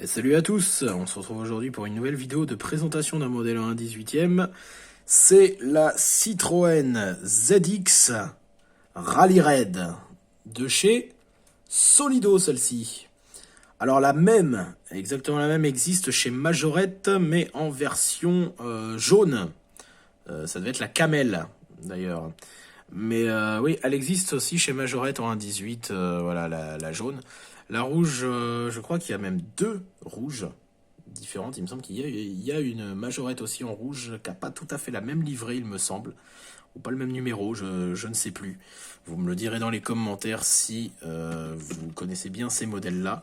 Et salut à tous, on se retrouve aujourd'hui pour une nouvelle vidéo de présentation d'un modèle 1/18e. C'est la Citroën ZX Rally Raid de chez Solido, celle-ci. Alors la même, exactement la même, existe chez Majorette, mais en version jaune. Ça devait être la Camel, d'ailleurs. Mais oui, elle existe aussi chez Majorette en 1/18, voilà, la jaune. La rouge, je crois qu'il y a même deux rouges différentes. Il me semble qu'il y a une Majorette aussi en rouge qui n'a pas tout à fait la même livrée, il me semble. Ou pas le même numéro, je ne sais plus. Vous me le direz dans les commentaires si vous connaissez bien ces modèles-là.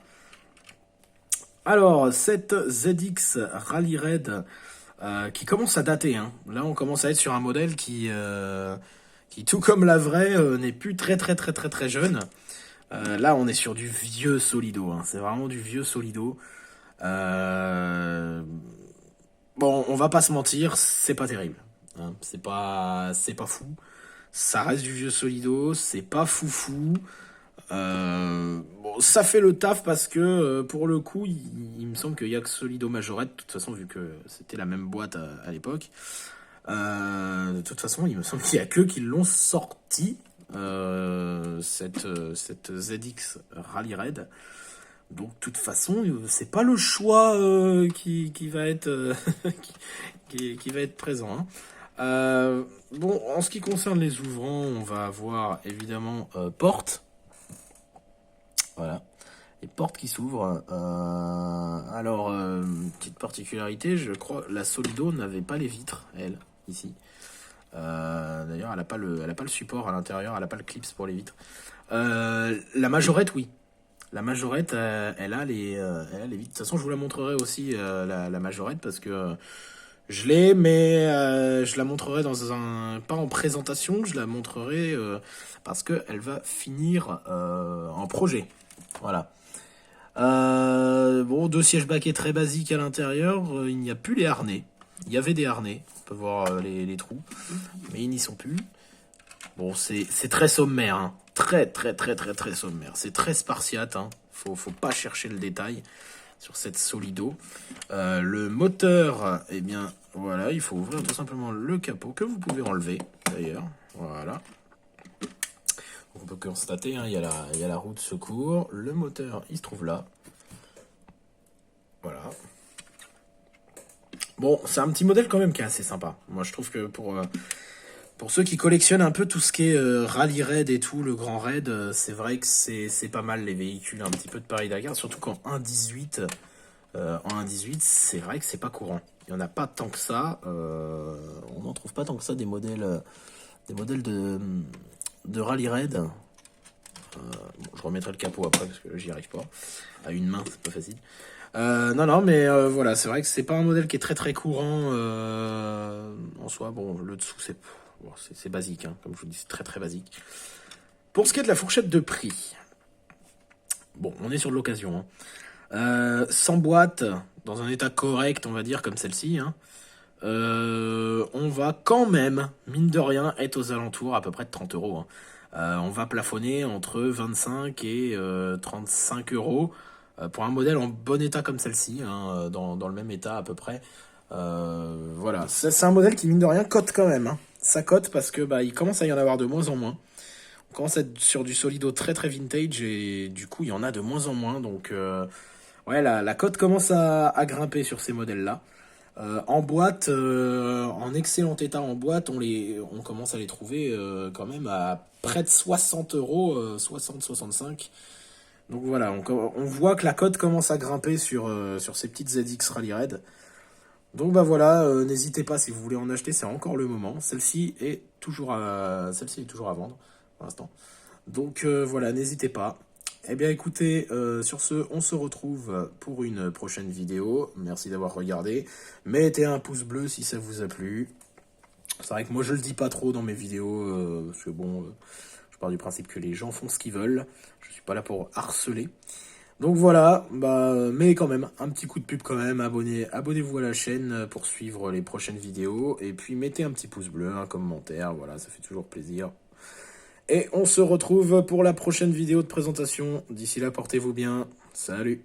Alors, cette ZX Rally Raid qui commence à dater. Hein. Là, on commence à être sur un modèle qui tout comme la vraie, n'est plus très jeune. Là, on est sur du vieux Solido. Hein. C'est vraiment du vieux Solido. Bon, on va pas se mentir, c'est pas terrible. Hein. C'est pas fou. Ça reste du vieux Solido. C'est pas foufou. Bon, ça fait le taf parce que pour le coup, il me semble qu'il y a que Solido Majorette. De toute façon, vu que c'était la même boîte à l'époque. De toute façon, il me semble qu'il y a que qui l'ont sorti. Cette ZX Rally Raid. Donc, de toute façon, c'est pas le choix qui va être qui va être présent. Hein. Bon, en ce qui concerne les ouvrants, on va avoir évidemment portes. Voilà, les portes qui s'ouvrent. Alors, petite particularité, je crois la Solido n'avait pas les vitres, elle, ici. D'ailleurs, elle n'a pas le support à l'intérieur, elle n'a pas le clips pour les vitres. La Majorette, oui. La Majorette, elle a les vitres. De toute façon, je vous la montrerai aussi, la Majorette, parce que je l'ai, mais je la montrerai pas en présentation, je la montrerai parce qu'elle va finir en projet. Voilà. Bon, deux sièges baquets très basiques à l'intérieur, il n'y a plus les harnais. Il y avait des harnais, on peut voir les trous, mais ils n'y sont plus. Bon, c'est très sommaire, hein. Très sommaire. C'est très spartiate, hein. Faut pas chercher le détail sur cette Solido. Le moteur, eh bien, voilà, il faut ouvrir tout simplement le capot, que vous pouvez enlever, d'ailleurs. Voilà. On peut constater, hein, il y a la roue de secours. Le moteur, il se trouve là. Voilà. Bon, c'est un petit modèle quand même qui est assez sympa. Moi, je trouve que pour ceux qui collectionnent un peu tout ce qui est Rally Raid et tout, le Grand Raid, c'est vrai que c'est pas mal les véhicules un petit peu de Paris-Dakar, surtout qu'en 1/18, c'est vrai que c'est pas courant. Il n'y en a pas tant que ça. On n'en trouve pas tant que ça des modèles de Rally Raid. Bon, je remettrai le capot après parce que j'y arrive pas. À une main, c'est pas facile. Non, mais voilà, c'est vrai que c'est pas un modèle qui est très courant en soi. Bon, le dessous, c'est basique, hein, comme je vous dis, c'est très basique. Pour ce qui est de la fourchette de prix, bon, on est sur de l'occasion. Hein. Sans boîte, dans un état correct, on va dire, comme celle-ci, hein, on va quand même, mine de rien, être aux alentours à peu près de 30 euros. Hein. On va plafonner entre 25 et 35 euros pour un modèle en bon état comme celle-ci, hein, dans le même état à peu près. Voilà, c'est un modèle qui, mine de rien, cote quand même. Hein. Ça cote parce que il commence à y en avoir de moins en moins. On commence à être sur du Solido très vintage et du coup, il y en a de moins en moins. Donc, ouais, la cote commence à grimper sur ces modèles-là. En boîte, en excellent état en boîte, on commence à les trouver quand même à près de 60 euros, 60-65. Donc voilà, on voit que la cote commence à grimper sur ces petites ZX Rally Raid. Donc voilà, n'hésitez pas si vous voulez en acheter, c'est encore le moment. Celle-ci est toujours à vendre pour l'instant. Donc voilà, n'hésitez pas. Eh bien écoutez, sur ce, on se retrouve pour une prochaine vidéo. Merci d'avoir regardé. Mettez un pouce bleu si ça vous a plu. C'est vrai que moi je le dis pas trop dans mes vidéos, parce que bon, je pars du principe que les gens font ce qu'ils veulent. Je suis pas là pour harceler. Donc voilà, mais quand même, un petit coup de pub quand même, abonnez-vous à la chaîne pour suivre les prochaines vidéos, et puis mettez un petit pouce bleu, un commentaire, voilà, ça fait toujours plaisir. Et on se retrouve pour la prochaine vidéo de présentation. D'ici là, portez-vous bien. Salut!